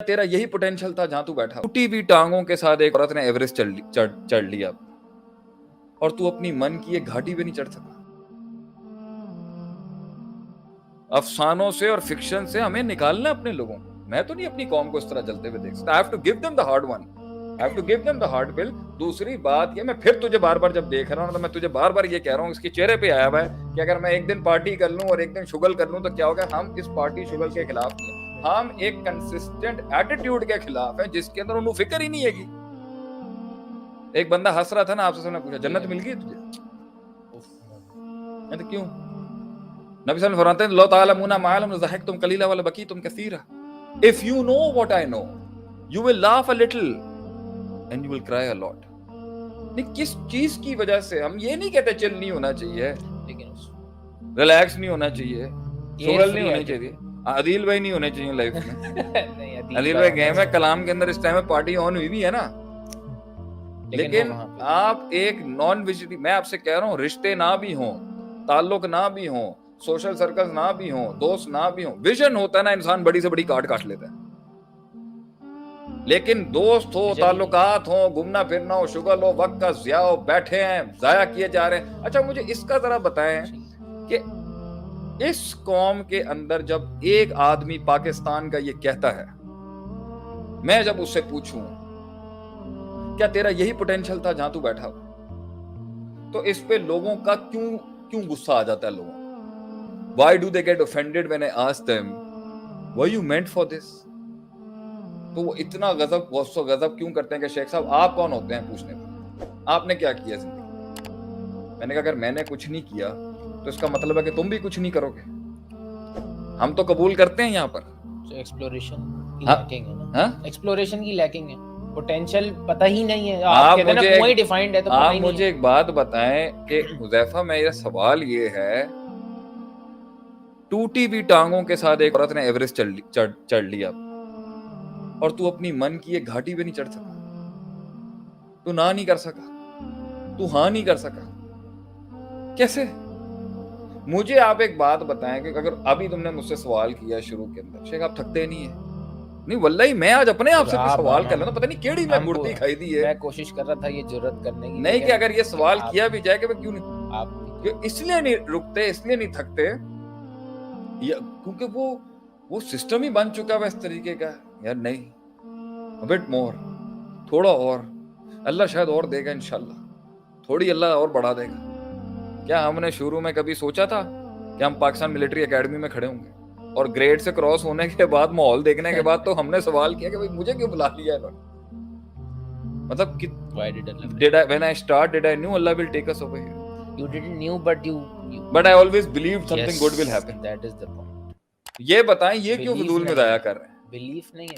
تیرا یہی پوٹینشل تھا جہاں تو بیٹھا ٹوٹی ہوئی ٹانگوں کے ساتھ ایک عورت نے ایوریسٹ چڑھ لیا اور تو اپنی من کی ایک گھاٹی پہ نہیں چڑھ سکا. افسانوں سے اور فکشن سے ہمیں نکالنا اپنے لوگوں کو. میں تو نہیں اپنی قوم کو اس طرح جلتے ہوئے دیکھ سکتا. I have to give them the hard one. I have to give them the hard pill. دوسری بات یہ میں پھر تجھے بار بار جب دیکھ رہا ہوں تو میں تجھے بار بار یہ کہہ رہا ہوں اس کے چہرے پہ آیا ہوا ہے کہ اگر میں ایک دن پارٹی کر لوں اور ایک دن شگل کر لوں تو کیا ہوگا. ہم اس پارٹی شگل کے خلاف نہیں ہیں, ہم ایک کنسسٹنٹ ایٹیٹیوڈ کے خلاف ہیں جس کے اندر انہوں فکر ہی نہیں ہے. ایک بندہ ہنس رہا تھا نا, آپ سے نے پوچھا جنت مل گئی تجھے؟ میں تو کیوں؟ نبی صلی اللہ علیہ وسلم فرماتے ہیں لو تعلمون ما علم ضحکتم قلیلا ولبکیتم کثیرا. If you know what I know, you will laugh a little and you will cry a lot. کس چیز کی وجہ سے ہم یہ نہیں کہتے چل نہیں ہونا چاہیے, ریلیکس نہیں ہونا چاہیے, شغل نہیں ہونی چاہیے, عادل بھائی نہیں ہونے چاہیے لائف میں. عادل بھائی گیم ہے کلام کے اندر اس ٹائم پارٹی آن ہوئی بھی ہے نا, لیکن آپ ایک نان ویجیٹی, میں آپ سے کہہ رہا ہوں رشتے نہ بھی ہوں, تعلق نہ بھی ہوں, سوشل سرکل نہ بھی ہوں, دوست نہ بھی ہوں, ویژن ہوتا ہے نا انسان بڑی سے بڑی کاٹ لیتا ہے. لیکن دوست ہو, تعلقات ہوں, گھومنا پھرنا ہو, شغل ہو, وقت کا ضیاع ہو, بیٹھے ہیں ضائع کیے جا رہے ہیں. اچھا مجھے اس کا ذرا بتائیں کہ اس قوم کے اندر جب ایک آدمی پاکستان کا یہ کہتا ہے, میں جب اس سے پوچھوں کیا تیرا یہی پوٹینشل تھا جہاں تو بیٹھا ہو, تو اس پہ لوگوں کا کیوں غصہ آ جاتا ہے لوگوں کو. Why do they get offended when I ask them were you meant for this? تو وہ اتنا غضب کیوں کرتے ہیں کہ شیخ صاحب آپ کون ہوتے ہیں پوچھنے پر, آپ نے کیا کیا زندگی. میں نے کہا اگر میں نے کچھ نہیں کیا تو اس کا مطلب ہے کہ تم بھی کچھ نہیں کرو گے. ہم تو قبول کرتے ہیں یہاں پر ایکسپلوریشن کی لیکنگ ہے نا, ایکسپلوریشن کی لیکنگ ہے, پوٹینشیل پتہ ہی نہیں ہے. آپ کہتے ہیں نا کوئی ڈیفائنڈ ہے تو پتہ ہی نہیں. آپ مجھے ایک بات بتائیں کہ حذیفہ, میرا سوال یہ ہے, ٹوٹی ہوئی ٹانگوں کے ساتھ ایک عورت نے ایوریسٹ چڑھ لیا اور تو اپنی من کی ایک گھاٹی پہ نہیں چڑھ سکا, تو نہ نہیں کر سکا, تو ہاں نہیں کر سکا, کیسے؟ مجھے آپ ایک بات بتائیں کہ اگر ابھی تم نے مجھ سے سوال کیا شروع کے اندر, شیخ آپ تھکتے نہیں ہیں؟ نہیں واللہ میں آج اپنے آپ سے سوال کر لینا, پتہ نہیں کیڑی میں گڑتی کھائی دی ہے. میں کوشش کر رہا تھا یہ جرات کرنے کی, نہیں کہ اگر یہ سوال کیا بھی جائے کہ میں کیوں نہیں, آپ اس لیے نہیں رکتے, اس لیے نہیں تھکتے کیونکہ وہ سسٹم ہی بن چکا ہے اس طریقے کا. یار نہیں, a bit more, تھوڑا اور, اللہ شاید اور دے گا انشاءاللہ, تھوڑی اللہ اور بڑھا دے گا. کیا ہم نے شروع میں کبھی سوچا تھا کہ ہم پاکستان ملٹری اکیڈمی میں کھڑے ہوں گے, اور گریڈ سے کراس ہونے کے بعد, ماحول دیکھنے کے بعد تو ہم نے سوال کیا کہ بھئی مجھے کیوں بلا لیا ہے. مطلب when I start did I knew Allah will take us over here? You didn't knew but I always believed something good will happen. That is the point. یہ بتائیں یہ کیوں فضول میں ضائع کر رہے ہیں؟ بلیف نہیں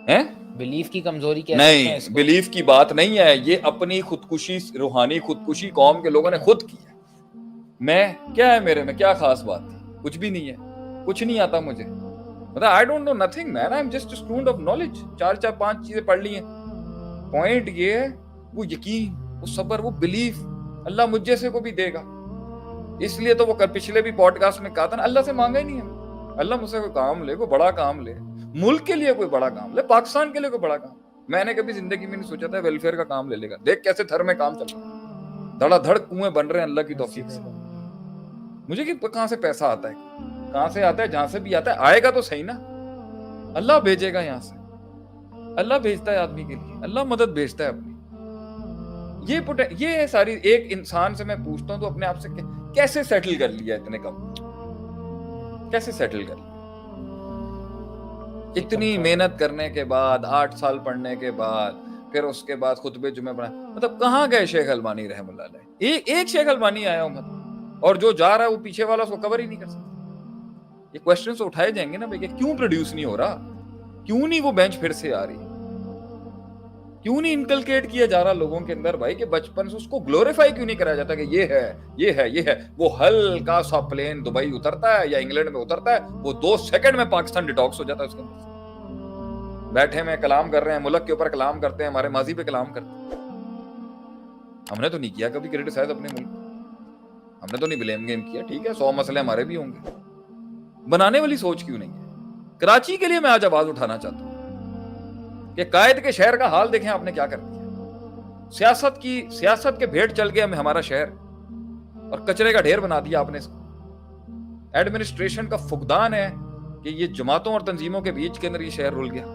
ہے, بلیف کی کمزوری کہہ سکتے ہیں اس کو. نہیں, بلیف کی بات نہیں ہے, یہ اپنی خودکشی, روحانی خودکشی قوم کے لوگوں نے خود کی ہے. میں کیا ہے, میرے میں کیا خاص بات تھی؟ کچھ بھی نہیں ہے, کچھ نہیں آتا مجھے, مطلب I don't know nothing man, I'm just a student of knowledge. 4-5 چیزیں پڑھ لی ہیں. پوائنٹ یہ ہے وہ یقین, وہ صبر, وہ بلیف, اللہ مجھ جیسے کو بھی دے گا. اس لیے تو وہ پچھلے بھی پوڈ کاسٹ میں کہا تھا نا, اللہ سے مانگا ہی نہیں ہے, اللہ مجھ سے کوئی کام لے, کوئی بڑا کام لے, ملک کے لیے کوئی بڑا کام لے, پاکستان کے لیے کوئی بڑا کام. میں نے کبھی زندگی میں نہیں سوچا تھا ویلفیئر کا کام لے لے گا. دیکھ کیسے تھر میں کام چل رہا ہے, دھڑا دھڑ کنویں بن رہے ہیں اللہ کی توفیق سے. مجھے کہ کہاں سے پیسہ آتا ہے, کہاں سے آتا ہے, جہاں سے بھی آتا ہے آئے گا تو صحیح نا, اللہ بھیجے گا یہاں سے, اللہ بھیجتا ہے آدمی کے لیے, اللہ مدد بھیجتا ہے اپنی. یہ ساری ایک انسان سے میں پوچھتا ہوں تو اپنے آپ سے کیسے سیٹل کر لیا اتنے کم, کیسے سیٹل کر لیا اتنی محنت کرنے کے بعد, 8 سال پڑھنے کے بعد, پھر اس کے بعد خطبے جمعے پڑھا. مطلب کہاں گئے شیخ البانی رحم اللہ علیہ؟ ایک شیخ البانی آیا ہوں, اور جو جا رہا ہے وہ پیچھے والا اس کو کور ہی نہیں کر سکتا. یہ کوسچنز اٹھائے جائیں گے نا بھائی, کیوں پروڈیوس نہیں ہو رہا, کیوں نہیں وہ بینچ پھر سے آ رہی, کیوں نہیں انکلکیٹ کیا جا رہا لوگوں کے اندر بھائی, کہ بچپن سے اس کو گلوریفائی کیوں نہیں کرایا جاتا کہ یہ ہے, یہ ہے, یہ ہے. وہ ہلکا سا پلین دبئی اترتا ہے یا انگلینڈ میں اترتا ہے, وہ 2 سیکنڈ میں پاکستان ڈیٹاکس ہو جاتا ہے اس کے اندر. بیٹھے میں کلام کر رہے ہیں, ملک کے اوپر کلام کرتے ہیں, ہمارے ماضی پہ کلام کرتے ہیں. ہم نے تو نہیں کیا کبھی کریٹیسائز اپنے ملک, ہم نے تو نہیں بلیم گیم کیا. ٹھیک ہے 100 مسئلے ہمارے بھی ہوں گے, بنانے والی سوچ کیوں نہیں ہے؟ کراچی کے لیے میں آج آواز اٹھانا چاہتا ہوں. کہ قائد کے شہر کا حال دیکھیں آپ نے کیا کر دیا. سیاست کے بھیڑ چل گیا ہمارا شہر اور کچرے کا ڈھیر بنا دیا آپ نے اس کو. ایڈمنسٹریشن کا فقدان ہے کہ یہ جماعتوں اور تنظیموں کے بیچ کے اندر یہ شہر رول گیا,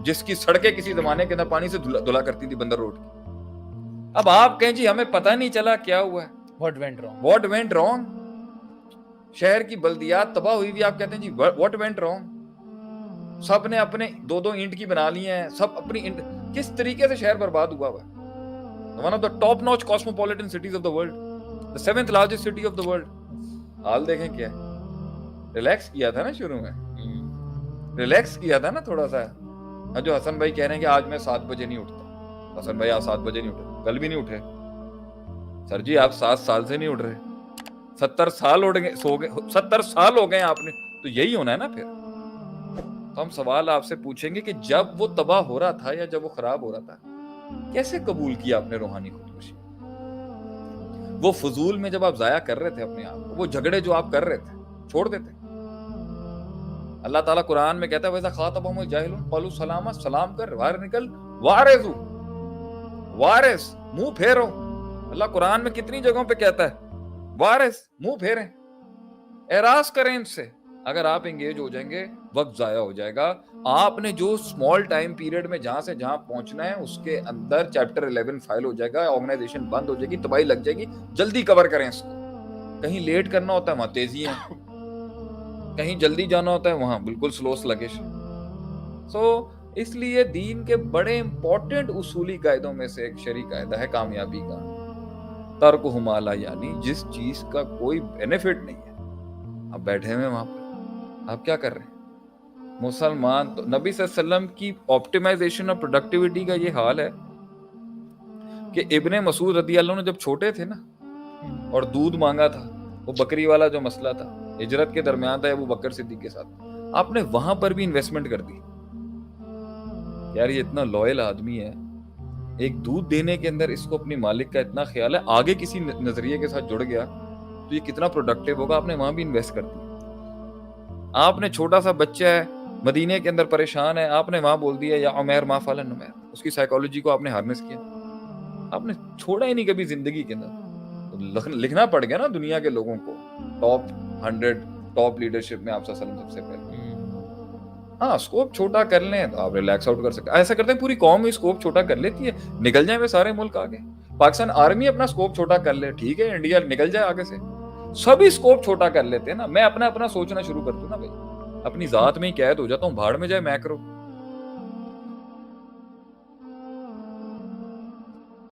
جس کی سڑکیں کسی زمانے کے اندر پانی سے دھلا کرتی تھی بندر روڈ کی. اب آپ کہیں جی ہمیں پتہ نہیں چلا کیا ہوا ہے, واٹ وینٹ رانگ. شہر کی بلدیات تباہ ہوئی ہوئی, آپ کہتے ہیں جی واٹ وینٹ رانگ. سب نے اپنے 2 اینٹ کی بنا لی ہیں, سب اپنی اینٹ. کس طریقے سے شہر برباد ہوا ہوا ہے. One of the top notch cosmopolitan cities of the world, the 7th largest city of the world. حال دیکھیں کیا ہے. ریلیکس کیا تھا نا شروع میں, ریلیکس کیا تھا نا تھوڑا سا. جو حسن بھائی کہہ رہے ہیں کہ آج میں 7 بجے نہیں اٹھتا. حسن بھائی آپ 7 بجے نہیں اٹھے, کل بھی نہیں اٹھے. سر جی آپ 7 سال سے نہیں اٹھ رہے, 70 سال ہو گئے آپ نے, تو یہی ہونا ہے نا پھر. تو ہم سوال آپ سے پوچھیں گے کہ جب وہ تباہ ہو رہا تھا یا جب وہ خراب ہو رہا تھا, کیسے قبول کیا آپ نے روحانی خودکشی؟ وہ فضول میں جب آپ ضائع کر رہے تھے اپنے آپ کو, وہ جھگڑے جو آپ کر رہے تھے چھوڑ دیتے. اللہ تعالیٰ قرآن میں کہتا ہے وَإِذَا خَاطَبَهُمُ الْجَاهِلُونَ قَالُوا سَلَامًا, سلام کر, باہر نکل. وارث منہ پھیرو. اللہ قرآن میں کتنی جگہوں پہ کہتا ہے وارث منہ پھیریں, اعراض کریں ان سے. اگر آپ انگیج ہو جائیں گے وقت ضائع ہو جائے گا. آپ نے جو اسمال ٹائم پیریڈ میں جہاں سے جہاں پہنچنا ہے اس کے اندر چیپٹر 11 فائل ہو جائے گا, آرگنائزیشن بند ہو جائے گی, تباہی لگ جائے گی. جلدی کور کریں اس کو. کہیں لیٹ کرنا ہوتا ہے وہاں تیزی ہے, کہیں جلدی جانا ہوتا ہے وہاں بالکل سلو سلگش. اس لیے دین کے بڑے امپورٹنٹ اصولی قاعدوں میں سے ایک شرعی قاعدہ ہے کامیابی کا, ترکہ ما لا یعنی, جس چیز کا کوئی بینیفٹ نہیں ہے. آپ بیٹھے ہوئے وہاں پر, آپ کیا کر رہے ہیں؟ مسلمان تو نبی صلی اللہ علیہ وسلم کی آپٹیمائزیشن اور پروڈکٹیوٹی کا یہ حال ہے کہ ابن مسعود رضی اللہ عنہ جب چھوٹے تھے نا اور دودھ مانگا تھا, وہ بکری والا جو مسئلہ تھا, ہجرت کے درمیان تھا ابو بکر صدیق کے ساتھ, آپ نے وہاں پر بھی انویسٹمنٹ کر دی. یار یہ اتنا لوئل آدمی ہے, ایک دودھ دینے کے اندر اس کو اپنی مالک کا اتنا خیال ہے, آگے کسی نظریے کے ساتھ جڑ گیا تو یہ کتنا پروڈکٹیو ہوگا. آپ نے وہاں بھی انویسٹ کر دیا. آپ نے چھوٹا سا بچہ ہے مدینے کے اندر پریشان ہے, آپ نے وہاں بول دیا یا عمیر ما فعل نمیر, اس کی سائیکالوجی کو آپ نے ہارنس کیا. آپ نے چھوڑا ہی نہیں کبھی زندگی کے اندر. لکھنا پڑ گیا نا دنیا کے لوگوں کو, ٹاپ 100 ٹاپ لیڈرشپ میں آپ صلی اللہ علیہ وسلم سب سے پہلے. ہاں اسکوپ چھوٹا کر لیں تو آپ ریلیکس آؤٹ کر سکتے. ایسا کرتے ہیں پوری قوم ہی اسکوپ چھوٹا کر لیتی ہے, نکل جائیں وہ سارے ملک آگے. پاکستان آرمی اپنا اسکوپ چھوٹا کر لے, ٹھیک ہے, انڈیا نکل جائے آگے سے, سبھی اسکوپ چھوٹا کر لیتے ہیں نا. میں اپنا سوچنا شروع کر دوں نا بھائی, اپنی ذات میں ہی قید ہو جاتا ہوں, بھاڑ میں جائے میکرو.